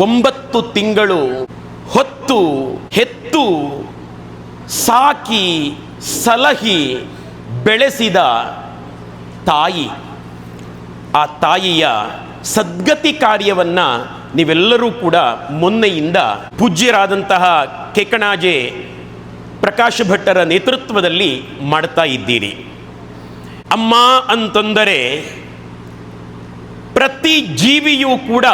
9 ತಿಂಗಳು ಹೊತ್ತು ಹೆತ್ತು ಸಾಕಿ ಸಲಹಿ ಬೆಳೆಸಿದ ತಾಯಿ. ಆ ತಾಯಿಯ ಸದ್ಗತಿ ಕಾರ್ಯವನ್ನು ನೀವೆಲ್ಲರೂ ಕೂಡ ಮೊನ್ನೆಯಿಂದ ಪೂಜ್ಯರಾದಂತಹ ಕೇಕಣಾಜೆ ಪ್ರಕಾಶ ಭಟ್ಟರ ನೇತೃತ್ವದಲ್ಲಿ ಮಾಡ್ತಾ ಇದ್ದೀರಿ. ಅಮ್ಮ ಅಂತಂದರೆ ಪ್ರತಿ ಜೀವಿಯೂ ಕೂಡ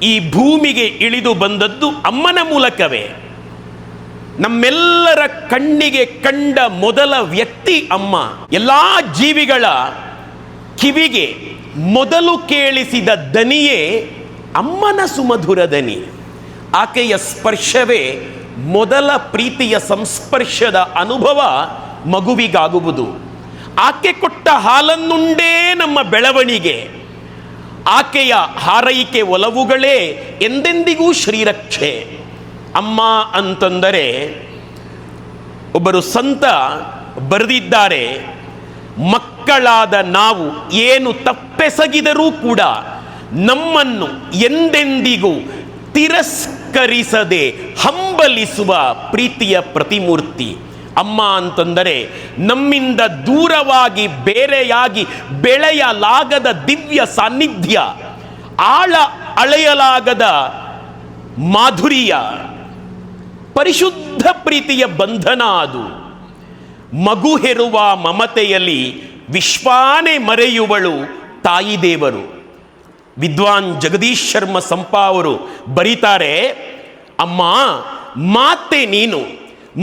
ಈ ಭೂಮಿಗೆ ಇಳಿದು ಬಂದದ್ದು ಅಮ್ಮನ ಮೂಲಕವೇ. ನಮ್ಮೆಲ್ಲರ ಕಣ್ಣಿಗೆ ಕಂಡ ಮೊದಲ ವ್ಯಕ್ತಿ ಅಮ್ಮ. ಎಲ್ಲ ಜೀವಿಗಳ ಕಿವಿಗೆ ಮೊದಲು ಕೇಳಿಸಿದ ದನಿಯೇ ಅಮ್ಮನ ಸುಮಧುರ ದನಿ. ಆಕೆಯ ಸ್ಪರ್ಶವೇ ಮೊದಲ ಪ್ರೀತಿಯ ಸಂಸ್ಪರ್ಶದ ಅನುಭವ ಮಗುವಿಗಾಗುವುದು. ಆಕೆ ಕೊಟ್ಟ ಹಾಲನ್ನುಂಡೇ ನಮ್ಮ ಬೆಳವಣಿಗೆ. ಆಕೆಯ ಹಾರೈಕೆ ಒಲವುಗಳೇ ಎಂದೆಂದಿಗೂ ಶ್ರೀರಕ್ಷೆ. ಅಮ್ಮ ಅಂತಂದರೆ ಒಬ್ಬರು ಸಂತ ಬರೆದಿದ್ದಾರೆ, ಮಕ್ಕಳಾದ ನಾವು ಏನು ತಪ್ಪೆಸಗಿದರೂ ಕೂಡ ನಮ್ಮನ್ನು ಎಂದೆಂದಿಗೂ ತಿರಸ್ಕರಿಸದೆ ಹಂಬಲಿಸುವ ಪ್ರೀತಿಯ ಪ್ರತಿಮೂರ್ತಿ ಅಮ್ಮ ಅಂತಂದರೆ. ನಮ್ಮಿಂದ ದೂರವಾಗಿ ಬೇರೆಯಾಗಿ ಬೆಳೆಯಲಾಗದ ದಿವ್ಯ ಸಾನ್ನಿಧ್ಯ, ಆಳ ಅಳೆಯಲಾಗದ ಮಾಧುರ್ಯ, ಪರಿಶುದ್ಧ ಪ್ರೀತಿಯ ಬಂಧನ ಅದು. ಮಗು ಹೆರುವ ಮಮತೆಯಲ್ಲಿ ವಿಶ್ವಾನೇ ಮರೆಯುವಳು ತಾಯಿ ದೇವರು. ವಿದ್ವಾನ್ ಜಗದೀಶ್ ಶರ್ಮ ಸಂಪಾ ಅವರು ಬರೀತಾರೆ, ಅಮ್ಮ ಮಾತೆ ನೀನು,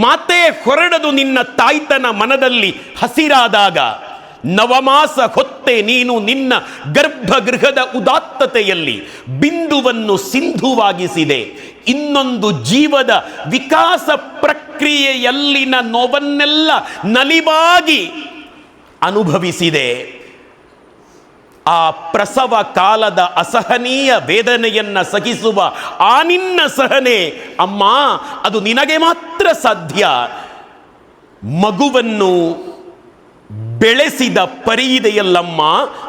ಮಾತೆ ಹೊರಡದು ನಿನ್ನ ತಾಯ್ತನ ಮನದಲ್ಲಿ ಹಸಿರಾದಾಗ. ನವಮಾಸ ಹೊತ್ತೆ ನೀನು ನಿನ್ನ ಗರ್ಭಗೃಹದ ಉದಾತ್ತತೆಯಲ್ಲಿ ಬಿಂದುವನ್ನು ಸಿಂಧುವಾಗಿಸಿದೆ. ಇನ್ನೊಂದು ಜೀವದ ವಿಕಾಸ ಪ್ರಕ್ರಿಯೆಯಲ್ಲಿನ ನೋವನ್ನೆಲ್ಲ ನಲಿವಾಗಿ ಅನುಭವಿಸಿದೆ. ಆ ಪ್ರಸವ ಕಾಲದ ಅಸಹನೀಯ ವೇದನೆಯನ್ನು ಸಹಿಸುವ ಆ ನಿನ್ನ ಸಹನೆ ಅಮ್ಮ, ಅದು ನಿನಗೆ ಮಾತ್ರ ಸಾಧ್ಯ. ಮಗುವನ್ನು ಬೆಳೆಸಿದ ಪರಿಯಿದೆಯಲ್ಲಮ್ಮ,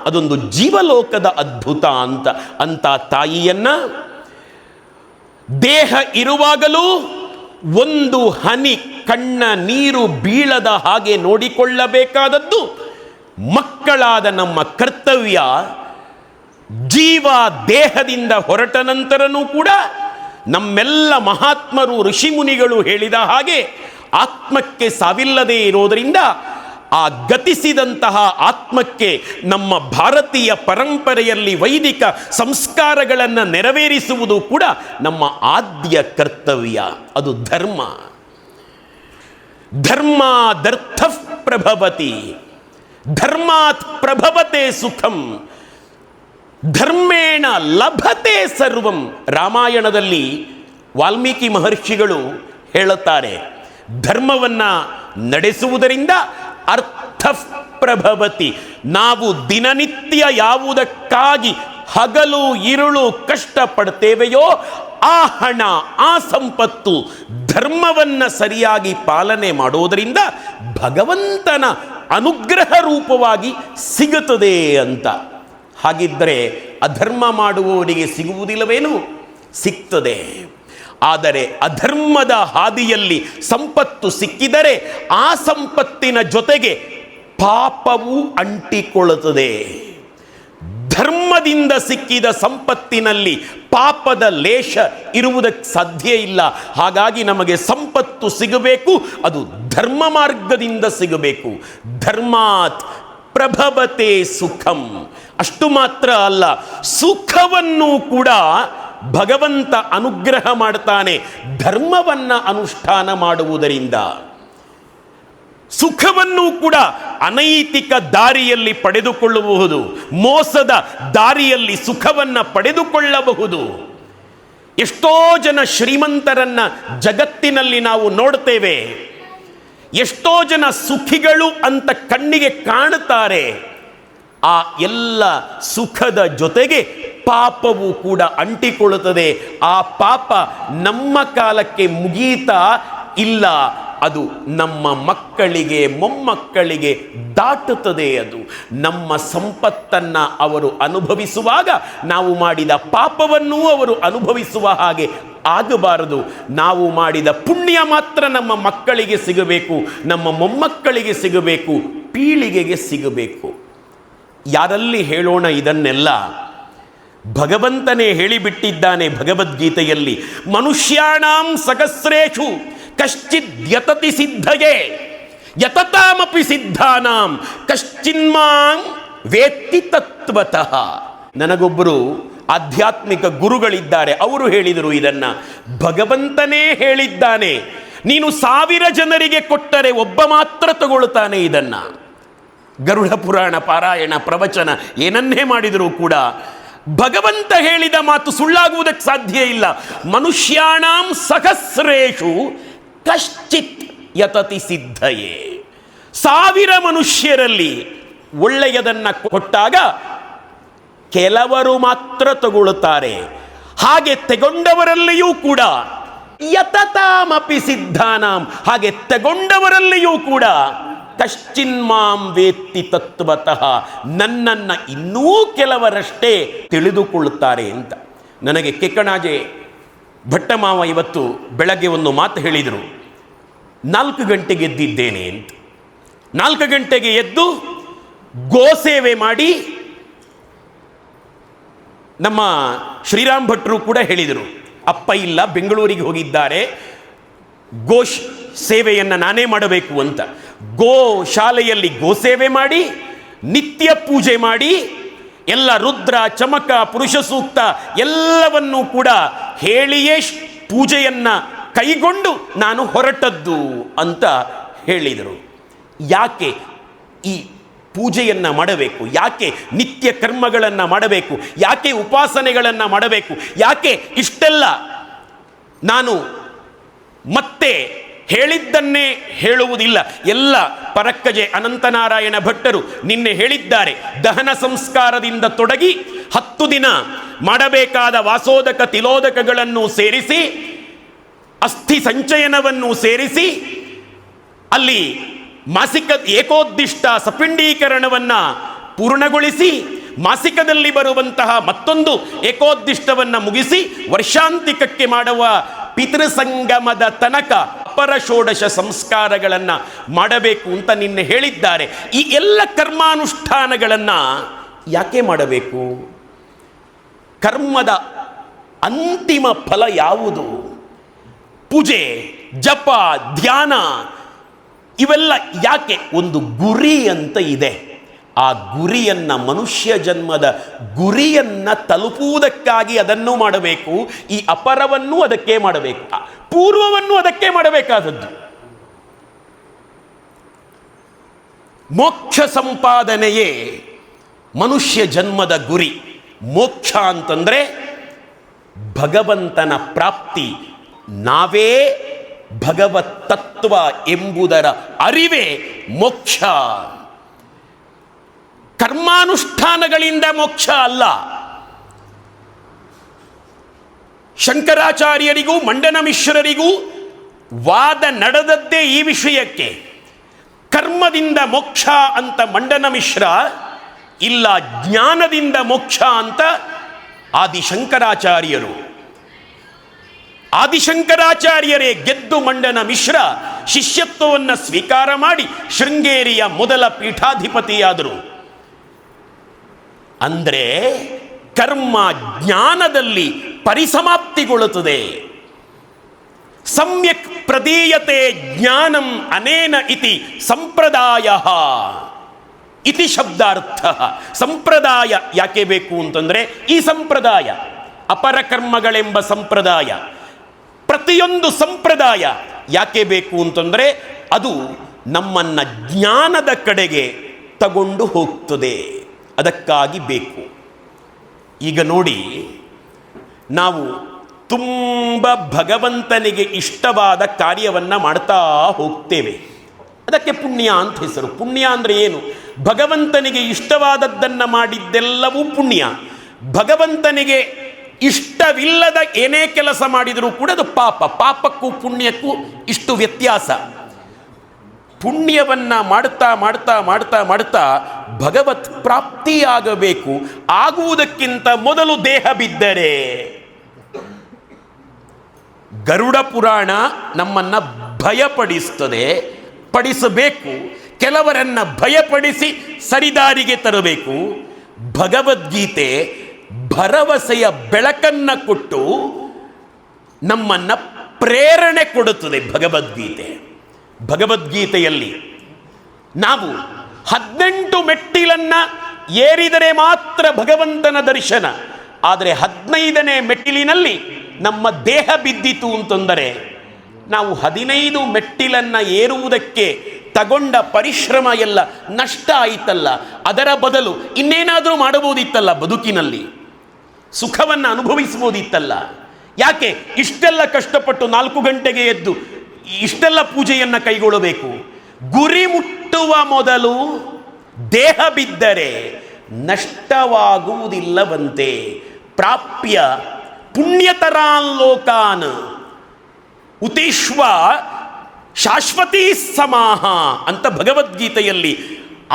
ಅದೊಂದು ಜೀವಲೋಕದ ಅದ್ಭುತ ಅಂತ ತಾಯಿಯನ್ನ ದೇಹ ಇರುವಾಗಲೂ ಒಂದು ಹನಿ ಕಣ್ಣ ನೀರು ಬೀಳದ ಹಾಗೆ ನೋಡಿಕೊಳ್ಳಬೇಕಾದದ್ದು ಮಕ್ಕಳಾದ ನಮ್ಮ ಕರ್ತವ್ಯ. ಜೀವ ದೇಹದಿಂದ ಹೊರಟ ನಂತರನೂ ಕೂಡ ನಮ್ಮೆಲ್ಲ ಮಹಾತ್ಮರು ಋಷಿಮುನಿಗಳು ಹೇಳಿದ ಹಾಗೆ ಆತ್ಮಕ್ಕೆ ಸಾವಿಲ್ಲದೆ ಇರೋದರಿಂದ ಆ ಗತಿಸಿದಂತಹ ಆತ್ಮಕ್ಕೆ ನಮ್ಮ ಭಾರತೀಯ ಪರಂಪರೆಯಲ್ಲಿ ವೈದಿಕ ಸಂಸ್ಕಾರಗಳನ್ನು ನೆರವೇರಿಸುವುದು ಕೂಡ ನಮ್ಮ ಆದ್ಯ ಕರ್ತವ್ಯ. ಅದು ಧರ್ಮ. ಧರ್ಮಾದರ್ಥ ಪ್ರಭವತಿ, ಧರ್ಮಾತ್ ಪ್ರಭವತೆ ಸುಖಂ, ಧರ್ಮೇಣ ಲಭತೆ ಸರ್ವಂ. ರಾಮಾಯಣದಲ್ಲಿ ವಾಲ್ಮೀಕಿ ಮಹರ್ಷಿಗಳು ಹೇಳುತ್ತಾರೆ, ಧರ್ಮವನ್ನು ನಡೆಸುವುದರಿಂದ ಅರ್ಥ ಪ್ರಭವತಿ. ನಾವು ದಿನನಿತ್ಯ ಯಾವುದಕ್ಕಾಗಿ ಹಗಲು ಇರುಳು ಕಷ್ಟಪಡ್ತೇವೆಯೋ ಆ ಹಣ, ಆ ಸಂಪತ್ತು ಧರ್ಮವನ್ನು ಸರಿಯಾಗಿ ಪಾಲನೆ ಮಾಡೋದರಿಂದ ಭಗವಂತನ ಅನುಗ್ರಹ ರೂಪವಾಗಿ ಸಿಗುತ್ತದೆ ಅಂತ. ಹಾಗಿದ್ದರೆ ಅಧರ್ಮ ಮಾಡುವವರಿಗೆ ಸಿಗುವುದಿಲ್ಲವೇನು? ಸಿಗ್ತದೆ. ಆದರೆ ಅಧರ್ಮದ ಹಾದಿಯಲ್ಲಿ ಸಂಪತ್ತು ಸಿಕ್ಕಿದರೆ ಆ ಸಂಪತ್ತಿನ ಜೊತೆಗೆ ಪಾಪವೂ ಅಂಟಿಕೊಳ್ಳುತ್ತದೆ. ಧರ್ಮದಿಂದ ಸಿಕ್ಕಿದ ಸಂಪತ್ತಿನಲ್ಲಿ ಪಾಪದ ಲೇಷ ಇರುವುದಕ್ಕೆ ಸಾಧ್ಯ ಇಲ್ಲ. ಹಾಗಾಗಿ ನಮಗೆ ಸಂಪತ್ತು ಸಿಗಬೇಕು, ಅದು ಧರ್ಮ ಮಾರ್ಗದಿಂದ ಸಿಗಬೇಕು. ಧರ್ಮಾತ್ ಪ್ರಭವತೆ ಸುಖಂ. ಅಷ್ಟು ಮಾತ್ರ ಅಲ್ಲ, ಸುಖವನ್ನು ಕೂಡ ಭಗವಂತ ಅನುಗ್ರಹ ಮಾಡ್ತಾನೆ ಧರ್ಮವನ್ನು ಅನುಷ್ಠಾನ ಮಾಡುವುದರಿಂದ. ಸುಖವನ್ನು ಕೂಡ ಅನೈತಿಕ ದಾರಿಯಲ್ಲಿ ಪಡೆದುಕೊಳ್ಳಬಹುದು, ಮೋಸದ ದಾರಿಯಲ್ಲಿ ಸುಖವನ್ನು ಪಡೆದುಕೊಳ್ಳಬಹುದು. ಎಷ್ಟೋ ಜನ ಶ್ರೀಮಂತರನ್ನ ಜಗತ್ತಿನಲ್ಲಿ ನಾವು ನೋಡ್ತೇವೆ, ಎಷ್ಟೋ ಜನ ಸುಖಿಗಳು ಅಂತ ಕಣ್ಣಿಗೆ ಕಾಣುತ್ತಾರೆ. ಆ ಎಲ್ಲ ಸುಖದ ಜೊತೆಗೆ ಪಾಪವು ಕೂಡ ಅಂಟಿಕೊಳ್ಳುತ್ತದೆ. ಆ ಪಾಪ ನಮ್ಮ ಕಾಲಕ್ಕೆ ಮುಗೀತಾ ಇಲ್ಲ, ಅದು ನಮ್ಮ ಮಕ್ಕಳಿಗೆ ಮೊಮ್ಮಕ್ಕಳಿಗೆ ದಾಟುತ್ತದೆ. ಅದು ನಮ್ಮ ಸಂಪತ್ತನ್ನು ಅವರು ಅನುಭವಿಸುವಾಗ ನಾವು ಮಾಡಿದ ಪಾಪವನ್ನೂ ಅವರು ಅನುಭವಿಸುವ ಹಾಗೆ ಆಗಬಾರದು. ನಾವು ಮಾಡಿದ ಪುಣ್ಯ ಮಾತ್ರ ನಮ್ಮ ಮಕ್ಕಳಿಗೆ ಸಿಗಬೇಕು, ನಮ್ಮ ಮೊಮ್ಮಕ್ಕಳಿಗೆ ಸಿಗಬೇಕು, ಪೀಳಿಗೆಗೆ ಸಿಗಬೇಕು. ಯಾರಲ್ಲಿ ಹೇಳೋಣ ಇದನ್ನೆಲ್ಲ? ಭಗವಂತನೇ ಹೇಳಿಬಿಟ್ಟಿದ್ದಾನೆ ಭಗವದ್ಗೀತೆಯಲ್ಲಿ, ಮನುಷ್ಯಾಣಾಂ ಸಹಸ್ರೇಷು ಕಶ್ಚಿದ್ ಯತತಿ ಸಿದ್ಧಯೇ ಯತತಾಮಪಿ ಸಿದ್ಧಾನಾಂ ಕಶ್ಚಿನ್ಮಾಂ ವೇತ್ತಿ ತತ್ವತಃ. ನನಗೊಬ್ಬರು ಆಧ್ಯಾತ್ಮಿಕ ಗುರುಗಳಿದ್ದಾರೆ, ಅವರು ಹೇಳಿದರು ಇದನ್ನ. ಭಗವಂತನೇ ಹೇಳಿದ್ದಾನೆ, ನೀನು 1000 ಜನರಿಗೆ ಕೊಟ್ಟರೆ ಒಬ್ಬ ಮಾತ್ರ ತಗೊಳ್ತಾನೆ ಇದನ್ನ. ಗರುಡ ಪುರಾಣ ಪಾರಾಯಣ ಪ್ರವಚನ ಏನನ್ನೇ ಮಾಡಿದರೂ ಕೂಡ ಭಗವಂತ ಹೇಳಿದ ಮಾತು ಸುಳ್ಳಾಗುವುದಕ್ಕೆ ಸಾಧ್ಯ ಇಲ್ಲ. ಮನುಷ್ಯಾಣಾಂ ಸಹಸ್ರೇಷು ಕಶ್ಚಿತ್ ಯತತಿ ಸಿದ್ಧಯೇ. 1000 ಮನುಷ್ಯರಲ್ಲಿ ಒಳ್ಳೆಯದನ್ನ ಕೊಟ್ಟಾಗ ಕೆಲವರು ಮಾತ್ರ ತಗೊಳ್ಳುತ್ತಾರೆ. ಹಾಗೆ ತಗೊಂಡವರಲ್ಲಿಯೂ ಕೂಡ ಯತತಾಮಪಿ ಸಿದ್ಧಾನಾಂ, ಹಾಗೆ ತಗೊಂಡವರಲ್ಲಿಯೂ ಕೂಡ ಕಶ್ಚಿನ್ಮಾಂ ವೇತ್ತಿ ತತ್ವತಃ, ನನ್ನನ್ನ ಇನ್ನೂ ಕೆಲವರಷ್ಟೇ ತಿಳಿದುಕೊಳ್ಳುತ್ತಾರೆ ಅಂತ. ನನಗೆ ಕೆಕ್ಕಣಾಜೆ ಭಟ್ಟಮಾವ ಇವತ್ತು ಬೆಳಗ್ಗೆ ಒಂದು ಮಾತು ಹೇಳಿದರು, 4 ಗಂಟೆಗೆ ಎದ್ದಿದ್ದೇನೆ ಅಂತ. 4 ಗಂಟೆಗೆ ಎದ್ದು ಗೋಸೇವೆ ಮಾಡಿ, ನಮ್ಮ ಶ್ರೀರಾಮ್ ಭಟ್ರು ಕೂಡ ಹೇಳಿದರು, ಅಪ್ಪ ಇಲ್ಲ ಬೆಂಗಳೂರಿಗೆ ಹೋಗಿದ್ದಾರೆ, ಗೋಶ್ ಸೇವೆಯನ್ನು ನಾನೇ ಮಾಡಬೇಕು ಅಂತ. ಗೋ ಶಾಲೆಯಲ್ಲಿ ಗೋಸೇವೆ ಮಾಡಿ, ನಿತ್ಯ ಪೂಜೆ ಮಾಡಿ, ಎಲ್ಲ ರುದ್ರ ಚಮಕ ಪುರುಷ ಸೂಕ್ತ ಎಲ್ಲವನ್ನೂ ಕೂಡ ಹೇಳಿಯೇ ಪೂಜೆಯನ್ನ ಕೈಗೊಂಡು ನಾನು ಹೊರಟದ್ದು ಅಂತ ಹೇಳಿದರು. ಯಾಕೆ ಈ ಪೂಜೆಯನ್ನು ಮಾಡಬೇಕು? ಯಾಕೆ ನಿತ್ಯ ಕರ್ಮಗಳನ್ನು ಮಾಡಬೇಕು? ಯಾಕೆ ಉಪಾಸನೆಗಳನ್ನು ಮಾಡಬೇಕು? ಯಾಕೆ ಇಷ್ಟೆಲ್ಲ? ನಾನು ಮತ್ತೆ ಹೇಳಿದ್ದನ್ನೇ ಹೇಳುವುದಿಲ್ಲ. ಎಲ್ಲ ಪರಕ್ಕಜೆ ಅನಂತನಾರಾಯಣ ಭಟ್ಟರು ನಿನ್ನೆ ಹೇಳಿದ್ದಾರೆ, ದಹನ ಸಂಸ್ಕಾರದಿಂದ ತೊಡಗಿ 10 ದಿನ ಮಾಡಬೇಕಾದ ವಾಸೋದಕ ತಿಲೋದಕಗಳನ್ನು ಸೇರಿಸಿ, ಅಸ್ಥಿ ಸಂಚಯನವನ್ನು ಸೇರಿಸಿ, ಅಲ್ಲಿ ಮಾಸಿಕ ಏಕೋದ್ದಿಷ್ಟ ಸಪಿಂಡೀಕರಣವನ್ನು ಪೂರ್ಣಗೊಳಿಸಿ, ಮಾಸಿಕದಲ್ಲಿ ಬರುವಂತಹ ಮತ್ತೊಂದು ಏಕೋದ್ದಿಷ್ಟವನ್ನು ಮುಗಿಸಿ, ವರ್ಷಾಂತಿಕಕ್ಕೆ ಮಾಡುವ ಪಿತೃಸಂಗಮದ ತನಕ ಅಪರ ಷೋಡಶ ಸಂಸ್ಕಾರಗಳನ್ನು ಮಾಡಬೇಕು ಅಂತ ನಿನ್ನೆ ಹೇಳಿದ್ದಾರೆ. ಈ ಎಲ್ಲ ಕರ್ಮಾನುಷ್ಠಾನಗಳನ್ನು ಯಾಕೆ ಮಾಡಬೇಕು? ಕರ್ಮದ ಅಂತಿಮ ಫಲ ಯಾವುದು? ಪೂಜೆ, ಜಪ, ಧ್ಯಾನ ಇವೆಲ್ಲ ಯಾಕೆ? ಒಂದು ಗುರಿ ಅಂತ ಇದೆ. ಆ ಗುರಿಯನ್ನ, ಮನುಷ್ಯ ಜನ್ಮದ ಗುರಿಯನ್ನ ತಲುಪುವುದಕ್ಕಾಗಿ ಅದನ್ನು ಮಾಡಬೇಕು. ಈ ಅಪರವನ್ನು ಅದಕ್ಕೆ ಮಾಡಬೇಕು, ಪೂರ್ವವನ್ನು ಅದಕ್ಕೆ ಮಾಡಬೇಕಾದದ್ದು. ಮೋಕ್ಷ ಸಂಪಾದನೆಯೇ ಮನುಷ್ಯ ಜನ್ಮದ ಗುರಿ. ಮೋಕ್ಷ ಅಂತಂದ್ರೆ ಭಗವಂತನ ಪ್ರಾಪ್ತಿ, ನಾವೇ ಭಗವತ್ ತತ್ವ ಎಂಬುದರ ಅರಿವೇ ಮೋಕ್ಷ. ಕರ್ಮಾನುಷ್ಠಾನಗಳಿಂದ ಮೋಕ್ಷ ಅಲ್ಲ. ಶಂಕರಾಚಾರ್ಯರಿಗೂ ಮಂಡನ ಮಿಶ್ರರಿಗೂ ವಾದ ನಡೆದದ್ದೇ ಈ ವಿಷಯಕ್ಕೆ. ಕರ್ಮದಿಂದ ಮೋಕ್ಷ ಅಂತ ಮಂಡನ ಮಿಶ್ರ, ಇಲ್ಲ ಜ್ಞಾನದಿಂದ ಮೋಕ್ಷ ಅಂತ ಆದಿಶಂಕರಾಚಾರ್ಯರು. ಆದಿಶಂಕರಾಚಾರ್ಯರೇ ಗೆದ್ದು ಮಂಡನ ಮಿಶ್ರ ಶಿಷ್ಯತ್ವವನ್ನು ಸ್ವೀಕಾರ ಮಾಡಿ ಶೃಂಗೇರಿಯ ಮೊದಲ ಪೀಠಾಧಿಪತಿಯಾದರು. ಅಂದರೆ ಕರ್ಮ ಜ್ಞಾನದಲ್ಲಿ ಪರಿಸಮಾಪ್ತಿಗೊಳ್ಳುತ್ತದೆ. ಸಮ್ಯಕ್ ಪ್ರದೀಯತೆ ಜ್ಞಾನಂ ಅನೇನ ಇತಿ ಸಂಪ್ರದಾಯ ಇತಿ ಶಬ್ದಾರ್ಥ. ಸಂಪ್ರದಾಯ ಯಾಕೆ ಬೇಕು ಅಂತಂದರೆ, ಈ ಸಂಪ್ರದಾಯ ಅಪರಕರ್ಮಗಳೆಂಬ ಸಂಪ್ರದಾಯ, ಪ್ರತಿಯೊಂದು ಸಂಪ್ರದಾಯ ಯಾಕೆ ಬೇಕು ಅಂತಂದರೆ ಅದು ನಮ್ಮನ್ನ ಜ್ಞಾನದ ಕಡೆಗೆ ತಗೊಂಡು ಹೋಗ್ತದೆ. ಅದಕ್ಕಾಗಿ ಬೇಕು. ಈಗ ನೋಡಿ, ನಾವು ತುಂಬ ಭಗವಂತನಿಗೆ ಇಷ್ಟವಾದ ಕಾರ್ಯವನ್ನು ಮಾಡ್ತಾ ಹೋಗ್ತೇವೆ. ಅದಕ್ಕೆ ಪುಣ್ಯ ಅಂತ ಹೆಸರು. ಪುಣ್ಯ ಅಂದರೆ ಏನು? ಭಗವಂತನಿಗೆ ಇಷ್ಟವಾದದ್ದನ್ನು ಮಾಡಿದ್ದೆಲ್ಲವೂ ಪುಣ್ಯ. ಭಗವಂತನಿಗೆ ಇಷ್ಟವಿಲ್ಲದ ಏನೇ ಕೆಲಸ ಮಾಡಿದರೂ ಕೂಡ ಅದು ಪಾಪ. ಪಾಪಕ್ಕೂ ಪುಣ್ಯಕ್ಕೂ ಇಷ್ಟು ವ್ಯತ್ಯಾಸ. ಪುಣ್ಯವನ್ನ ಮಾಡ್ತಾ ಮಾಡ್ತಾ ಮಾಡ್ತಾ ಮಾಡ್ತಾ ಭಗವತ್ ಪ್ರಾಪ್ತಿಯಾಗಬೇಕು. ಆಗುವುದಕ್ಕಿಂತ ಮೊದಲು ದೇಹ ಬಿದ್ದರೆ, ಗರುಡ ಪುರಾಣ ನಮ್ಮನ್ನ ಭಯಪಡಿಸ್ತದೆ, ಪಡಿಸಬೇಕು. ಕೆಲವರನ್ನ ಭಯಪಡಿಸಿ ಸರಿದಾರಿಗೆ ತರಬೇಕು. ಭಗವದ್ಗೀತೆ ಭರವಸೆಯ ಬೆಳಕನ್ನ ಕೊಟ್ಟು ನಮ್ಮನ್ನ ಪ್ರೇರಣೆ ಕೊಡುತ್ತದೆ. ಭಗವದ್ಗೀತೆಯಲ್ಲಿ ನಾವು 18 ಮೆಟ್ಟಿಲನ್ನ ಏರಿದರೆ ಮಾತ್ರ ಭಗವಂತನ ದರ್ಶನ. ಆದರೆ 15ನೇ ಮೆಟ್ಟಿಲಿನಲ್ಲಿ ನಮ್ಮ ದೇಹ ಬಿದ್ದಿತು ಅಂತಂದರೆ ನಾವು 15 ಮೆಟ್ಟಿಲನ್ನ ಏರುವುದಕ್ಕೆ ತಗೊಂಡ ಪರಿಶ್ರಮ ಎಲ್ಲ ನಷ್ಟ ಆಯಿತಲ್ಲ. ಅದರ ಬದಲು ಇನ್ನೇನಾದರೂ ಮಾಡಬಹುದಿತ್ತಲ್ಲ, ಬದುಕಿನಲ್ಲಿ ಸುಖವನ್ನು ಅನುಭವಿಸಬಹುದಿತ್ತಲ್ಲ. ಯಾಕೆ ಇಷ್ಟೆಲ್ಲ ಕಷ್ಟಪಟ್ಟು 4 ಗಂಟೆಗೆ ಎದ್ದು ಇಷ್ಟೆಲ್ಲ ಪೂಜೆಯನ್ನು ಕೈಗೊಳ್ಳಬೇಕು? ಗುರಿ ಮುಟ್ಟುವ ಮೊದಲು ದೇಹ ಬಿದ್ದರೆ ನಷ್ಟವಾಗುವುದಿಲ್ಲವಂತೆ. ಪ್ರಾಪ್ಯ ಪುಣ್ಯತರಾನ್ ಉತೀಶ್ವ ಶಾಶ್ವತೀ ಸಮಾಹ ಅಂತ ಭಗವದ್ಗೀತೆಯಲ್ಲಿ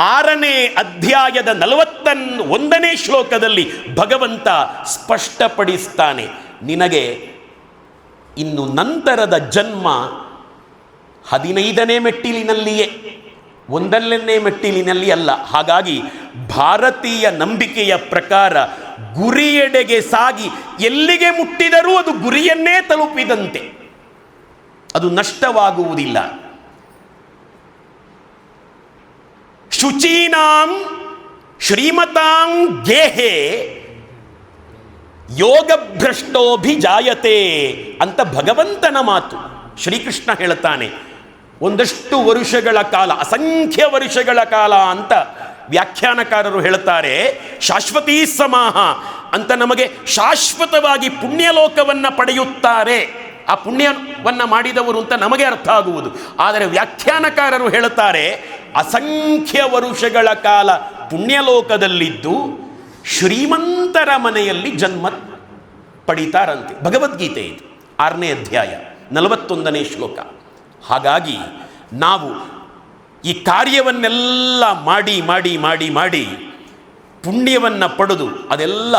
6ನೇ ಅಧ್ಯಾಯದ 41ನೇ ಶ್ಲೋಕದಲ್ಲಿ ಭಗವಂತ ಸ್ಪಷ್ಟಪಡಿಸ್ತಾನೆ. ನಿನಗೆ ಇನ್ನು ನಂತರದ ಜನ್ಮ 15ನೇ ಮೆಟ್ಟಿಲಿನಲ್ಲಿಯೇ, 1ನೇ ಮೆಟ್ಟಿಲಿನಲ್ಲಿ ಅಲ್ಲ. ಹಾಗಾಗಿ ಭಾರತೀಯ ನಂಬಿಕೆಯ ಪ್ರಕಾರ ಗುರಿಯೆಡೆಗೆ ಸಾಗಿ ಎಲ್ಲಿಗೆ ಮುಟ್ಟಿದರೂ ಅದು ಗುರಿಯನ್ನೇ ತಲುಪಿದಂತೆ, ಅದು ನಷ್ಟವಾಗುವುದಿಲ್ಲ. ಶುಚೀನಾಂ ಶ್ರೀಮತಾಂ ಗೇಹೆ ಯೋಗಭ್ರಷ್ಟೋಭಿಜಾಯತೆ ಅಂತ ಭಗವಂತನ ಮಾತು. ಶ್ರೀಕೃಷ್ಣ ಹೇಳ್ತಾನೆ, ಒಂದಷ್ಟು ವರುಷಗಳ ಕಾಲ, ಅಸಂಖ್ಯ ವರ್ಷಗಳ ಕಾಲ ಅಂತ ವ್ಯಾಖ್ಯಾನಕಾರರು ಹೇಳ್ತಾರೆ. ಶಾಶ್ವತೀ ಸಮಾಹ ಅಂತ ನಮಗೆ ಶಾಶ್ವತವಾಗಿ ಪುಣ್ಯಲೋಕವನ್ನು ಪಡೆಯುತ್ತಾರೆ, ಆ ಪುಣ್ಯವನ್ನು ಮಾಡಿದವರು ಅಂತ ನಮಗೆ ಅರ್ಥ ಆಗುವುದು. ಆದರೆ ವ್ಯಾಖ್ಯಾನಕಾರರು ಹೇಳುತ್ತಾರೆ, ಅಸಂಖ್ಯ ವರುಷಗಳ ಕಾಲ ಪುಣ್ಯಲೋಕದಲ್ಲಿದ್ದು ಶ್ರೀಮಂತರ ಮನೆಯಲ್ಲಿ ಜನ್ಮ ಪಡಿತಾರಂತೆ. ಭಗವದ್ಗೀತೆ ಇದು 6ನೇ ಅಧ್ಯಾಯ 41ನೇ ಶ್ಲೋಕ. ಹಾಗಾಗಿ ನಾವು ಈ ಕಾರ್ಯವನ್ನೆಲ್ಲ ಮಾಡಿ ಮಾಡಿ ಮಾಡಿ ಮಾಡಿ ಪುಣ್ಯವನ್ನು ಪಡೆದು, ಅದೆಲ್ಲ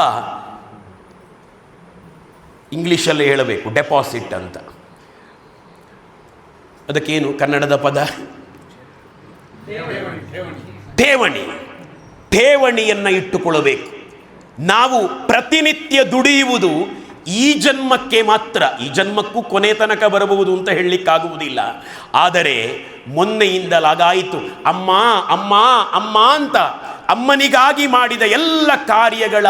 ಇಂಗ್ಲೀಷಲ್ಲೇ ಹೇಳಬೇಕು, ಡೆಪಾಸಿಟ್ ಅಂತ. ಅದಕ್ಕೇನು ಕನ್ನಡದ ಪದ? ಠೇವಣಿ. ಠೇವಣಿಯನ್ನು ಇಟ್ಟುಕೊಳ್ಳಬೇಕು. ನಾವು ಪ್ರತಿನಿತ್ಯ ದುಡಿಯುವುದು ಈ ಜನ್ಮಕ್ಕೆ ಮಾತ್ರ. ಈ ಜನ್ಮಕ್ಕೂ ಕೊನೆ ತನಕ ಬರಬಹುದು ಅಂತ ಹೇಳಲಿಕ್ಕಾಗುವುದಿಲ್ಲ. ಆದರೆ ಮೊನ್ನೆಯಿಂದಲಾಗಾಯಿತು ಅಮ್ಮ ಅಮ್ಮ ಅಮ್ಮ ಅಂತ ಅಮ್ಮನಿಗಾಗಿ ಮಾಡಿದ ಎಲ್ಲ ಕಾರ್ಯಗಳ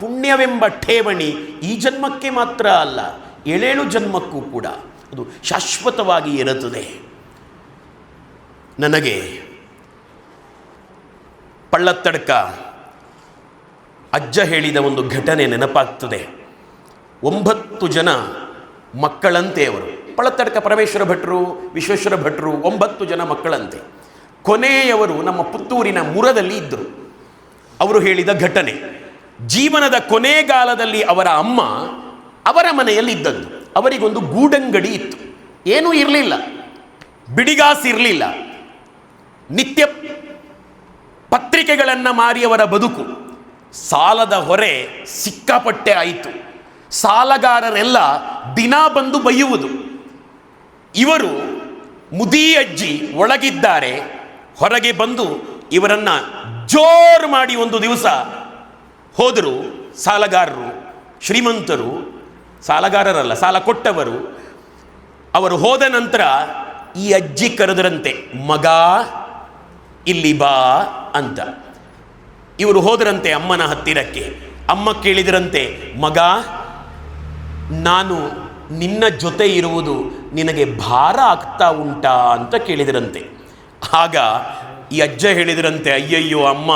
ಪುಣ್ಯವೆಂಬ ಠೇವಣಿ ಈ ಜನ್ಮಕ್ಕೆ ಮಾತ್ರ ಅಲ್ಲ, 7 ಜನ್ಮಕ್ಕೂ ಕೂಡ ಅದು ಶಾಶ್ವತವಾಗಿ ಇರುತ್ತದೆ. ನನಗೆ ಪಳ್ಳತ್ತಡ್ಕ ಅಜ್ಜ ಹೇಳಿದ ಒಂದು ಘಟನೆ ನೆನಪಾಗ್ತದೆ. 9 ಜನ ಮಕ್ಕಳಂತೆ ಅವರು. ಪಳ್ಳತ್ತಡ್ಕ ಪರಮೇಶ್ವರ ಭಟ್ರು, ವಿಶ್ವೇಶ್ವರ ಭಟ್ರು 9 ಜನ ಮಕ್ಕಳಂತೆ. ಕೊನೆಯವರು ನಮ್ಮ ಪುತ್ತೂರಿನ ಮುರದಲ್ಲಿ ಇದ್ದರು. ಅವರು ಹೇಳಿದ ಘಟನೆ, ಜೀವನದ ಕೊನೆಗಾಲದಲ್ಲಿ ಅವರ ಅಮ್ಮ ಅವರ ಮನೆಯಲ್ಲಿ ಇದ್ದದ್ದು. ಅವರಿಗೊಂದು ಗೂಡಂಗಡಿ ಇತ್ತು, ಏನೂ ಇರಲಿಲ್ಲ, ಬಿಡಿಗಾಸು ಇರಲಿಲ್ಲ. ನಿತ್ಯ ಪತ್ರಿಕೆಗಳನ್ನು ಮಾರಿ ಅವರ ಬದುಕು. ಸಾಲದ ಹೊರೆ ಸಿಕ್ಕಾಪಟ್ಟೆ ಆಯಿತು. ಸಾಲಗಾರರೆಲ್ಲ ದಿನ ಬಂದು ಬೈಯುವುದು. ಇವರು ಮುದಿ ಅಜ್ಜಿ ಒಳಗಿದ್ದಾರೆ, ಹೊರಗೆ ಬಂದು ಇವರನ್ನು ಜೋರು ಮಾಡಿ ಒಂದು ದಿವಸ ಹೋದರು. ಸಾಲಗಾರರು, ಶ್ರೀಮಂತರು, ಸಾಲಗಾರರಲ್ಲ ಸಾಲ ಕೊಟ್ಟವರು. ಅವರು ಹೋದ ನಂತರ ಈ ಅಜ್ಜಿ ಕರೆದರಂತೆ, ಮಗ ಇಲ್ಲಿ ಬಾ ಅಂತ. ಇವರು ಹೋದರಂತೆ ಅಮ್ಮನ ಹತ್ತಿರಕ್ಕೆ. ಅಮ್ಮ ಕೇಳಿದರಂತೆ, ಮಗ ನಾನು ನಿನ್ನ ಜೊತೆ ಇರುವುದು ನಿನಗೆ ಭಾರ ಆಗ್ತಾ ಉಂಟಾ ಅಂತ ಕೇಳಿದರಂತೆ. ಆಗ ಈ ಅಜ್ಜ ಹೇಳಿದರಂತೆ, ಅಯ್ಯಯ್ಯೋ ಅಮ್ಮ,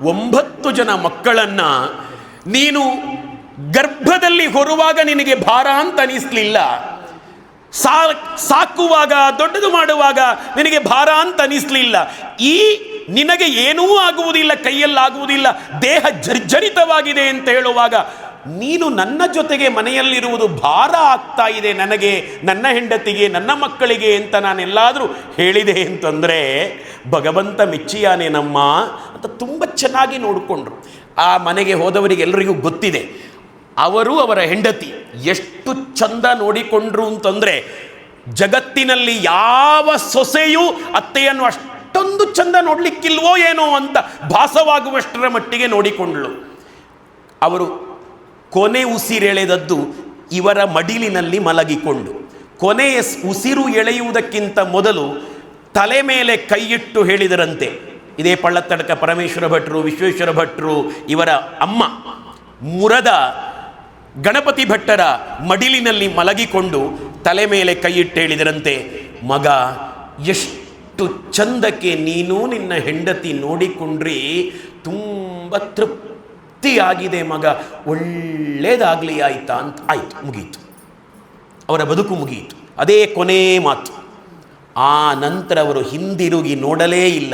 9 ಜನ ಮಕ್ಕಳನ್ನು ನೀನು ಗರ್ಭದಲ್ಲಿ ಹೊರುವಾಗ ನಿನಗೆ ಭಾರ ಅಂತ ಅನಿಸ್ಲಿಲ್ಲ, ಸಾಕುವಾಗ ದೊಡ್ಡದು ಮಾಡುವಾಗ ನಿನಗೆ ಭಾರ ಅಂತ ಅನಿಸ್ಲಿಲ್ಲ. ಈ ನಿನಗೆ ಏನೂ ಆಗುವುದಿಲ್ಲ, ಕೈಯಲ್ಲಾಗುವುದಿಲ್ಲ, ದೇಹ ಜರ್ಜರಿತವಾಗಿದೆ ಅಂತ ಹೇಳುವಾಗ ನೀನು ನನ್ನ ಜೊತೆಗೆ ಮನೆಯಲ್ಲಿರುವುದು ಭಾರ ಆಗ್ತಾ ಇದೆ ನನಗೆ, ನನ್ನ ಹೆಂಡತಿಗೆ, ನನ್ನ ಮಕ್ಕಳಿಗೆ ಅಂತ ನಾನೆಲ್ಲಾದರೂ ಹೇಳಿದೆ ಅಂತಂದರೆ ಭಗವಂತ ಮೆಚ್ಚಿಯಾನೇನಮ್ಮ ಅಂತ ತುಂಬ ಚೆನ್ನಾಗಿ ನೋಡಿಕೊಂಡ್ರು. ಆ ಮನೆಗೆ ಹೋದವರಿಗೆಲ್ಲರಿಗೂ ಗೊತ್ತಿದೆ ಅವರು ಅವರ ಹೆಂಡತಿ ಎಷ್ಟು ಚಂದ ನೋಡಿಕೊಂಡ್ರು ಅಂತಂದರೆ, ಜಗತ್ತಿನಲ್ಲಿ ಯಾವ ಸೊಸೆಯೂ ಅತ್ತೆಯನ್ನು ಅಷ್ಟೊಂದು ಚಂದ ನೋಡಲಿಕ್ಕಿಲ್ವೋ ಏನೋ ಅಂತ ಭಾಸವಾಗುವಷ್ಟರ ಮಟ್ಟಿಗೆ ನೋಡಿಕೊಂಡ್ಳು. ಅವರು ಕೊನೆ ಉಸಿರೆಳೆದದ್ದು ಇವರ ಮಡಿಲಿನಲ್ಲಿ ಮಲಗಿಕೊಂಡು. ಕೊನೆಯ ಉಸಿರು ಎಳೆಯುವುದಕ್ಕಿಂತ ಮೊದಲು ತಲೆ ಮೇಲೆ ಕೈಯಿಟ್ಟು ಹೇಳಿದರಂತೆ. ಇದೇ ಪಳ್ಳತ್ತಡ್ಕ ಪರಮೇಶ್ವರ ಭಟ್ರು, ವಿಶ್ವೇಶ್ವರ ಭಟ್ರು ಇವರ ಅಮ್ಮ ಮುರದ ಗಣಪತಿ ಭಟ್ಟರ ಮಡಿಲಿನಲ್ಲಿ ಮಲಗಿಕೊಂಡು ತಲೆ ಮೇಲೆ ಕೈಯಿಟ್ಟು ಹೇಳಿದರಂತೆ, ಮಗ ಎಷ್ಟು ಚಂದಕ್ಕೆ ನೀನು ನಿನ್ನ ಹೆಂಡತಿ ನೋಡಿಕೊಂಡ್ರಿ, ತುಂಬ ತೃಪ್ತಿಯಾಗಿದೆ ಮಗ, ಒಳ್ಳೇದಾಗಲಿ ಆಯಿತಾ ಅಂತ. ಆಯಿತು, ಮುಗೀತು, ಅವರ ಬದುಕು ಮುಗಿಯಿತು. ಅದೇ ಕೊನೆ ಮಾತು. ಆ ನಂತರ ಅವರು ಹಿಂದಿರುಗಿ ನೋಡಲೇ ಇಲ್ಲ.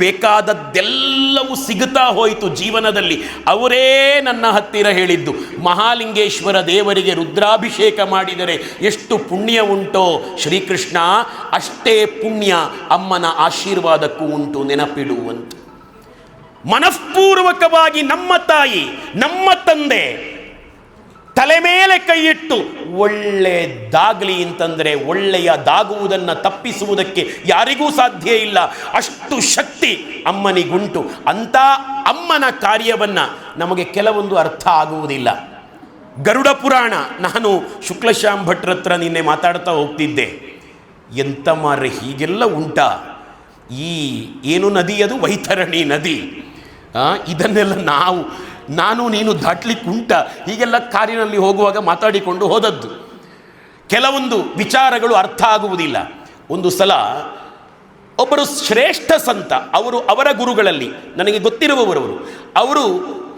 ಬೇಕಾದದ್ದೆಲ್ಲವೂ ಸಿಗುತ್ತಾ ಹೋಯಿತು ಜೀವನದಲ್ಲಿ. ಅವರೇ ನನ್ನ ಹತ್ತಿರ ಹೇಳಿದ್ದು, ಮಹಾಲಿಂಗೇಶ್ವರ ದೇವರಿಗೆ ರುದ್ರಾಭಿಷೇಕ ಮಾಡಿದರೆ ಎಷ್ಟು ಪುಣ್ಯ ಉಂಟೋ ಶ್ರೀಕೃಷ್ಣ, ಅಷ್ಟೇ ಪುಣ್ಯ ಅಮ್ಮನ ಆಶೀರ್ವಾದಕ್ಕೂ ಉಂಟು, ನೆನಪಿಡುವಂತ. ಮನಃಪೂರ್ವಕವಾಗಿ ನಮ್ಮ ತಾಯಿ, ನಮ್ಮ ತಂದೆ ತಲೆ ಮೇಲೆ ಕೈಯಿಟ್ಟು ಒಳ್ಳೆಯದಾಗಲಿ ಅಂತಂದರೆ ಒಳ್ಳೆಯದಾಗುವುದನ್ನು ತಪ್ಪಿಸುವುದಕ್ಕೆ ಯಾರಿಗೂ ಸಾಧ್ಯ ಇಲ್ಲ, ಅಷ್ಟು ಶಕ್ತಿ ಅಮ್ಮನಿಗುಂಟು. ಅಂಥ ಅಮ್ಮನ ಕಾರ್ಯವನ್ನು ನಮಗೆ ಕೆಲವೊಂದು ಅರ್ಥ ಆಗುವುದಿಲ್ಲ. ಗರುಡ ಪುರಾಣ, ನಾನು ಶುಕ್ಲಶ್ಯಾಮ್ ಭಟ್ರ ಹತ್ರ ನಿನ್ನೆ ಮಾತಾಡ್ತಾ ಹೋಗ್ತಿದ್ದೆ, ಎಂಥ ಮಾರ್ರೆ ಹೀಗೆಲ್ಲ ಉಂಟಾ, ಈ ಏನು ನದಿ ಅದು ವೈತರಣಿ ನದಿ, ಇದನ್ನೆಲ್ಲ ನಾನು ನೀನು ದಾಟ್ಲಿಕ್ಕೆ ಉಂಟ, ಹೀಗೆಲ್ಲ ಕಾರಿನಲ್ಲಿ ಹೋಗುವಾಗ ಮಾತಾಡಿಕೊಂಡು ಹೋದದ್ದು. ಕೆಲವೊಂದು ವಿಚಾರಗಳು ಅರ್ಥ ಆಗುವುದಿಲ್ಲ. ಒಂದು ಸಲ ಒಬ್ಬರು ಶ್ರೇಷ್ಠ ಸಂತ, ಅವರ ಗುರುಗಳಲ್ಲಿ ನನಗೆ ಗೊತ್ತಿರುವವರವರು, ಅವರು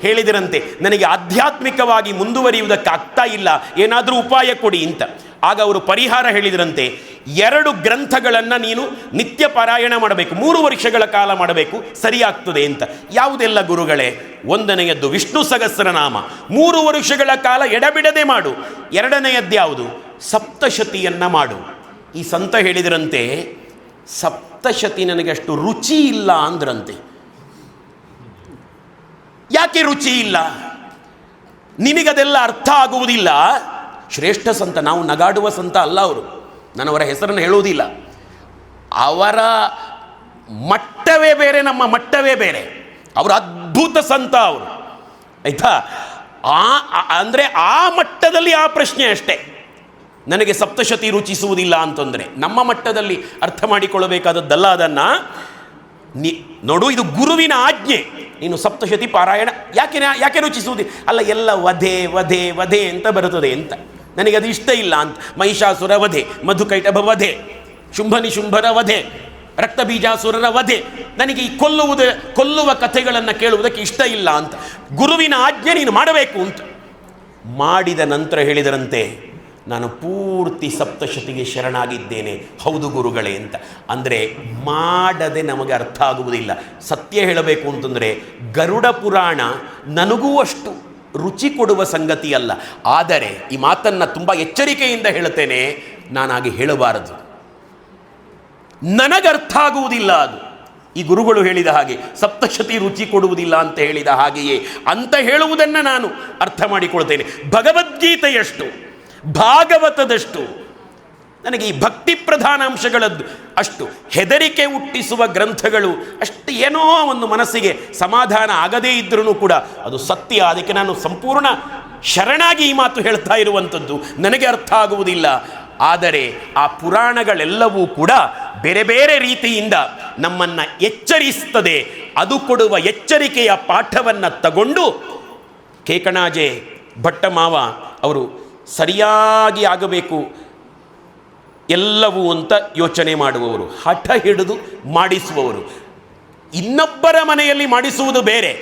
ಹೇಳಿದರಂತೆ, ನನಗೆ ಆಧ್ಯಾತ್ಮಿಕವಾಗಿ ಮುಂದುವರಿಯುವುದಕ್ಕೆ ಆಗ್ತಾ ಇಲ್ಲ, ಏನಾದರೂ ಉಪಾಯ ಕೊಡಿ ಅಂತ. ಆಗ ಅವರು ಪರಿಹಾರ ಹೇಳಿದರಂತೆ, 2 ಗ್ರಂಥಗಳನ್ನು ನೀನು ನಿತ್ಯ ಪಾರಾಯಣ ಮಾಡಬೇಕು, 3 ವರ್ಷಗಳ ಕಾಲ ಮಾಡಬೇಕು, ಸರಿಯಾಗ್ತದೆ ಅಂತ. ಯಾವುದೆಲ್ಲ ಗುರುಗಳೇ? 1ನೆಯದ್ದು ವಿಷ್ಣು ಸಹಸ್ರನಾಮ 3 ವರ್ಷಗಳ ಕಾಲ ಎಡಬಿಡದೆ ಮಾಡು. 2ನೆಯದ್ದು ಯಾವುದು? ಸಪ್ತಶತಿಯನ್ನು ಮಾಡು. ಈ ಸಂತ ಹೇಳಿದರಂತೆ, ಸಪ್ತಶತಿ ನನಗೆ ಅಷ್ಟು ರುಚಿ ಇಲ್ಲ ಅಂದ್ರಂತೆ. ಯಾಕೆ ರುಚಿ ಇಲ್ಲ? ನಿನಗದೆಲ್ಲ ಅರ್ಥ ಆಗುವುದಿಲ್ಲ. ಶ್ರೇಷ್ಠ ಸಂತ, ನಾವು ನಗಾಡುವ ಸಂತ ಅಲ್ಲ ಅವರು, ನಾನು ಅವರ ಹೆಸರನ್ನು ಹೇಳುವುದಿಲ್ಲ. ಅವರ ಮಟ್ಟವೇ ಬೇರೆ, ನಮ್ಮ ಮಟ್ಟವೇ ಬೇರೆ. ಅವರು ಅದ್ಭುತ ಸಂತ ಅವರು, ಆಯ್ತಾ? ಅಂದರೆ ಆ ಮಟ್ಟದಲ್ಲಿ ಆ ಪ್ರಶ್ನೆ ಅಷ್ಟೇ. ನನಗೆ ಸಪ್ತಶತಿ ರುಚಿಸುವುದಿಲ್ಲ ಅಂತಂದರೆ ನಮ್ಮ ಮಟ್ಟದಲ್ಲಿ ಅರ್ಥ ಮಾಡಿಕೊಳ್ಳಬೇಕಾದದ್ದಲ್ಲ. ಅದನ್ನು ನೋಡು, ಇದು ಗುರುವಿನ ಆಜ್ಞೆ. ನೀನು ಸಪ್ತಶತಿ ಪಾರಾಯಣ ಯಾಕೆ ರುಚಿಸುವುದಿಲ್ಲ? ಅಲ್ಲ, ಎಲ್ಲ ವಧೆ ವಧೆ ವಧೆ ಅಂತ ಬರುತ್ತದೆ ಅಂತ, ನನಗೆ ಅದು ಇಷ್ಟ ಇಲ್ಲ ಅಂತ. ಮಹಿಷಾಸುರ ವಧೆ, ಮಧುಕೈಟಭ ವಧೆ, ಶುಂಭನಿಶುಂಭರ ವಧೆ, ರಕ್ತಬೀಜಾಸುರರ ವಧೆ, ನನಗೆ ಈ ಕೊಲ್ಲುವ ಕಥೆಗಳನ್ನು ಕೇಳುವುದಕ್ಕೆ ಇಷ್ಟ ಇಲ್ಲ ಅಂತ. ಗುರುವಿನ ಆಜ್ಞೆ ನೀನು ಮಾಡಬೇಕು ಅಂತ. ಮಾಡಿದ ನಂತರ ಹೇಳಿದರಂತೆ, ನಾನು ಪೂರ್ತಿ ಸಪ್ತಶತಿಗೆ ಶರಣಾಗಿದ್ದೇನೆ. ಹೌದು ಗುರುಗಳೇ ಅಂತ. ಅಂದರೆ ಮಾಡದೆ ನಮಗೆ ಅರ್ಥ ಆಗುವುದಿಲ್ಲ. ಸತ್ಯ ಹೇಳಬೇಕು ಅಂತಂದರೆ ಗರುಡ ಪುರಾಣ ನನಗೂ ಅಷ್ಟು ರುಚಿ ಕೊಡುವ ಸಂಗತಿ ಅಲ್ಲ. ಆದರೆ ಈ ಮಾತನ್ನು ತುಂಬ ಎಚ್ಚರಿಕೆಯಿಂದ ಹೇಳುತ್ತೇನೆ, ನಾನಾಗಿ ಹೇಳಬಾರದು, ನನಗರ್ಥ ಆಗುವುದಿಲ್ಲ ಅದು. ಈ ಗುರುಗಳು ಹೇಳಿದ ಹಾಗೆ ಸಪ್ತಶತಿ ರುಚಿ ಕೊಡುವುದಿಲ್ಲ ಅಂತ ಹೇಳಿದ ಹಾಗೆಯೇ ಅಂತ ಹೇಳುವುದನ್ನು ನಾನು ಅರ್ಥ ಮಾಡಿಕೊಳ್ತೇನೆ. ಭಗವದ್ಗೀತೆಯಷ್ಟು, ಭಾಗವತದಷ್ಟು ನನಗೆ ಈ ಭಕ್ತಿ ಪ್ರಧಾನಾಂಶಗಳದ್ದು ಅಷ್ಟು ಹೆದರಿಕೆ ಹುಟ್ಟಿಸುವ ಗ್ರಂಥಗಳು ಅಷ್ಟು ಏನೋ ಒಂದು ಮನಸ್ಸಿಗೆ ಸಮಾಧಾನ ಆಗದೇ ಇದ್ರೂ ಕೂಡ ಅದು ಸತ್ಯ. ಅದಕ್ಕೆ ನಾನು ಸಂಪೂರ್ಣ ಶರಣಾಗಿ ಈ ಮಾತು ಹೇಳ್ತಾ ಇರುವಂಥದ್ದು. ನನಗೆ ಅರ್ಥ ಆಗುವುದಿಲ್ಲ, ಆದರೆ ಆ ಪುರಾಣಗಳೆಲ್ಲವೂ ಕೂಡ ಬೇರೆ ಬೇರೆ ರೀತಿಯಿಂದ ನಮ್ಮನ್ನು ಎಚ್ಚರಿಸ್ತದೆ. ಅದು ಕೊಡುವ ಎಚ್ಚರಿಕೆಯ ಪಾಠವನ್ನು ತಗೊಂಡು ಕೇಕಣಾಜೆ ಭಟ್ಟಮಾವ ಅವರು ಸರಿಯಾಗಿ ಆಗಬೇಕು ಎಲ್ಲವೂ ಅಂತ ಯೋಚನೆ ಮಾಡುವವರು, ಹಠ ಹಿಡಿದು ಮಾಡಿಸುವವರು. ಇನ್ನೊಬ್ಬರ ಮನೆಯಲ್ಲಿ ಮಾಡಿಸುವುದು ಬೇರೆ,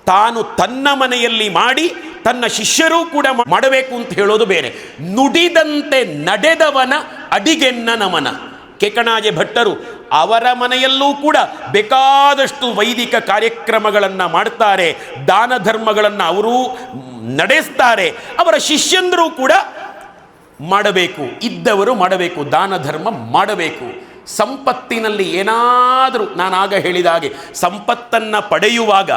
ತಾನು ತನ್ನ ಮನೆಯಲ್ಲಿ ಮಾಡಿ ತನ್ನ ಶಿಷ್ಯರೂ ಕೂಡ ಮಾಡಬೇಕು ಅಂತ ಹೇಳೋದು ಬೇರೆ. ನುಡಿದಂತೆ ನಡೆದವನ ಅಡಿಗೆನ್ನ ನಮನ. ಕೇಕಣಾಜೆ ಭಟ್ಟರು ಅವರ ಮನೆಯಲ್ಲೂ ಕೂಡ ಬೇಕಾದಷ್ಟು ವೈದಿಕ ಕಾರ್ಯಕ್ರಮಗಳನ್ನು ಮಾಡ್ತಾರೆ, ದಾನ ಧರ್ಮಗಳನ್ನು ಅವರೂ ನಡೆಸ್ತಾರೆ, ಅವರ ಶಿಷ್ಯಂದರು ಕೂಡ ಮಾಡಬೇಕು, ಇದ್ದವರು ಮಾಡಬೇಕು, ದಾನ ಧರ್ಮ ಮಾಡಬೇಕು. ಸಂಪತ್ತಿನಲ್ಲಿ ಏನಾದರೂ, ನಾನಾಗ ಹೇಳಿದ ಹಾಗೆ, ಸಂಪತ್ತನ್ನು ಪಡೆಯುವಾಗ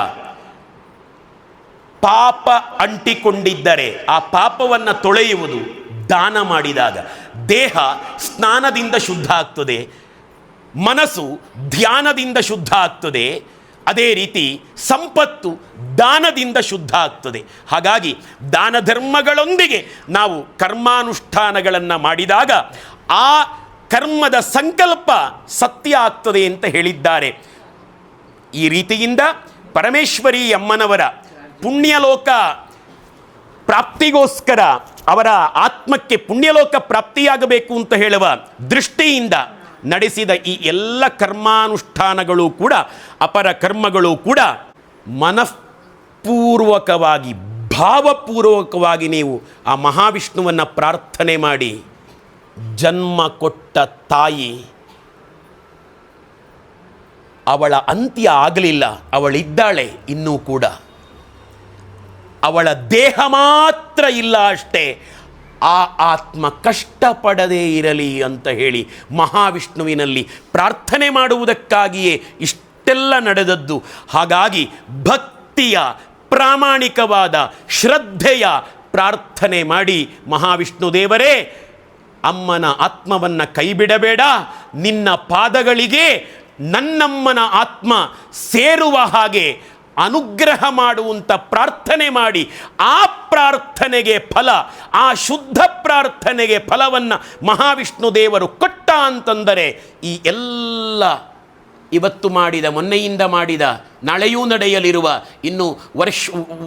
ಪಾಪ ಅಂಟಿಕೊಂಡಿದ್ದರೆ ಆ ಪಾಪವನ್ನು ತೊಳೆಯುವುದು ದಾನ ಮಾಡಿದಾಗ. ದೇಹ ಸ್ನಾನದಿಂದ ಶುದ್ಧ ಆಗ್ತದೆ, ಮನಸ್ಸು ಧ್ಯಾನದಿಂದ ಶುದ್ಧ ಆಗ್ತದೆ, ಅದೇ ರೀತಿ ಸಂಪತ್ತು ದಾನದಿಂದ ಶುದ್ಧ ಆಗ್ತದೆ. ಹಾಗಾಗಿ ದಾನ ಧರ್ಮಗಳೊಂದಿಗೆ ನಾವು ಕರ್ಮಾನುಷ್ಠಾನಗಳನ್ನು ಮಾಡಿದಾಗ ಆ ಕರ್ಮದ ಸಂಕಲ್ಪ ಸತ್ಯ ಆಗ್ತದೆ ಅಂತ ಹೇಳಿದ್ದಾರೆ. ಈ ರೀತಿಯಿಂದ ಪರಮೇಶ್ವರಿ ಅಮ್ಮನವರ ಪುಣ್ಯಲೋಕ ಪ್ರಾಪ್ತಿಗೋಸ್ಕರ, ಅವರ ಆತ್ಮಕ್ಕೆ ಪುಣ್ಯಲೋಕ ಪ್ರಾಪ್ತಿಯಾಗಬೇಕು ಅಂತ ಹೇಳುವ ದೃಷ್ಟಿಯಿಂದ ನಡೆಸಿದ ಈ ಎಲ್ಲ ಕರ್ಮಾನುಷ್ಠಾನಗಳು ಕೂಡ, ಅಪರ ಕರ್ಮಗಳು ಕೂಡ ಮನಃಪೂರ್ವಕವಾಗಿ, ಭಾವಪೂರ್ವಕವಾಗಿ ನೀವು ಆ ಮಹಾವಿಷ್ಣುವನ್ನು ಪ್ರಾರ್ಥನೆ ಮಾಡಿ, ಜನ್ಮ ಕೊಟ್ಟ ತಾಯಿ ಅವಳ ಅಂತ್ಯ ಆಗಲಿಲ್ಲ, ಅವಳಿದ್ದಾಳೆ ಇನ್ನೂ ಕೂಡ, ಅವಳ ದೇಹ ಮಾತ್ರ ಇಲ್ಲ ಅಷ್ಟೇ, ಆ ಆತ್ಮ ಕಷ್ಟಪಡದೇ ಇರಲಿ ಅಂತ ಹೇಳಿ ಮಹಾವಿಷ್ಣುವಿನಲ್ಲಿ ಪ್ರಾರ್ಥನೆ ಮಾಡುವುದಕ್ಕಾಗಿಯೇ ಇಷ್ಟೆಲ್ಲ ನಡೆದದ್ದು. ಹಾಗಾಗಿ ಭಕ್ತಿಯ, ಪ್ರಾಮಾಣಿಕವಾದ ಶ್ರದ್ಧೆಯ ಪ್ರಾರ್ಥನೆ ಮಾಡಿ, ಮಹಾವಿಷ್ಣು ದೇವರೇ, ಅಮ್ಮನ ಆತ್ಮವನ್ನು ಕೈಬಿಡಬೇಡ, ನಿನ್ನ ಪಾದಗಳಿಗೆ ನನ್ನಮ್ಮನ ಆತ್ಮ ಸೇರುವ ಹಾಗೆ ಅನುಗ್ರಹ ಮಾಡುವಂಥ ಪ್ರಾರ್ಥನೆ ಮಾಡಿ, ಆ ಪ್ರಾರ್ಥನೆಗೆ ಫಲ, ಆ ಶುದ್ಧ ಪ್ರಾರ್ಥನೆಗೆ ಫಲವನ್ನು ಮಹಾವಿಷ್ಣು ದೇವರು ಕೊಟ್ಟ ಅಂತಂದರೆ, ಈ ಎಲ್ಲ ಇವತ್ತು ಮಾಡಿದ, ಮೊನ್ನೆಯಿಂದ ಮಾಡಿದ, ನಾಳೆಯೂ ನಡೆಯಲಿರುವ, ಇನ್ನು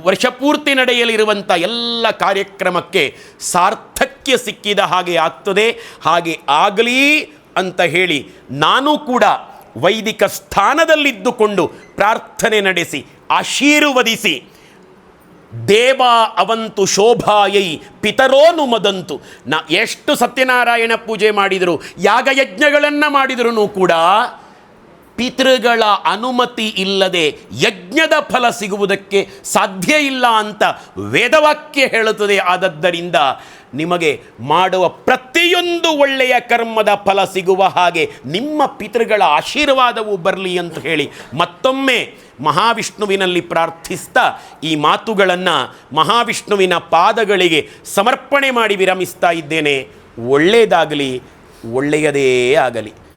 ವರ್ಷಪೂರ್ತಿ ನಡೆಯಲಿರುವಂಥ ಎಲ್ಲ ಕಾರ್ಯಕ್ರಮಕ್ಕೆ ಸಾರ್ಥಕ್ಯ ಸಿಕ್ಕಿದ ಹಾಗೆ ಆಗ್ತದೆ. ಹಾಗೆ ಆಗಲಿ ಅಂತ ಹೇಳಿ ನಾನು ಕೂಡ ವೈದಿಕ ಸ್ಥಾನದಲ್ಲಿದ್ದುಕೊಂಡು ಪ್ರಾರ್ಥನೆ ನಡೆಸಿ ಆಶೀರ್ವದಿಸಿ, ದೇವ ಅವಂತು ಶೋಭಾಯೈ ಪಿತರೋನು ಮದಂತು. ಎಷ್ಟು ಸತ್ಯನಾರಾಯಣ ಪೂಜೆ ಮಾಡಿದರು, ಯಾಗಯಜ್ಞಗಳನ್ನು ಮಾಡಿದರೂ ಕೂಡ ಪಿತೃಗಳ ಅನುಮತಿ ಇಲ್ಲದೆ ಯಜ್ಞದ ಫಲ ಸಿಗುವುದಕ್ಕೆ ಸಾಧ್ಯ ಇಲ್ಲ ಅಂತ ವೇದವಾಕ್ಯ ಹೇಳುತ್ತದೆ. ಆದದ್ದರಿಂದ ನಿಮಗೆ ಮಾಡುವ ಪ್ರತಿಯೊಂದು ಒಳ್ಳೆಯ ಕರ್ಮದ ಫಲ ಸಿಗುವ ಹಾಗೆ ನಿಮ್ಮ ಪಿತೃಗಳ ಆಶೀರ್ವಾದವು ಬರಲಿ ಅಂತ ಹೇಳಿ ಮತ್ತೊಮ್ಮೆ ಮಹಾವಿಷ್ಣುವಿನಲ್ಲಿ ಪ್ರಾರ್ಥಿಸ್ತಾ ಈ ಮಾತುಗಳನ್ನು ಮಹಾವಿಷ್ಣುವಿನ ಪಾದಗಳಿಗೆ ಸಮರ್ಪಣೆ ಮಾಡಿ ವಿರಮಿಸ್ತಾ ಇದ್ದೇನೆ. ಒಳ್ಳೆಯದಾಗಲಿ, ಒಳ್ಳೆಯದೇ ಆಗಲಿ.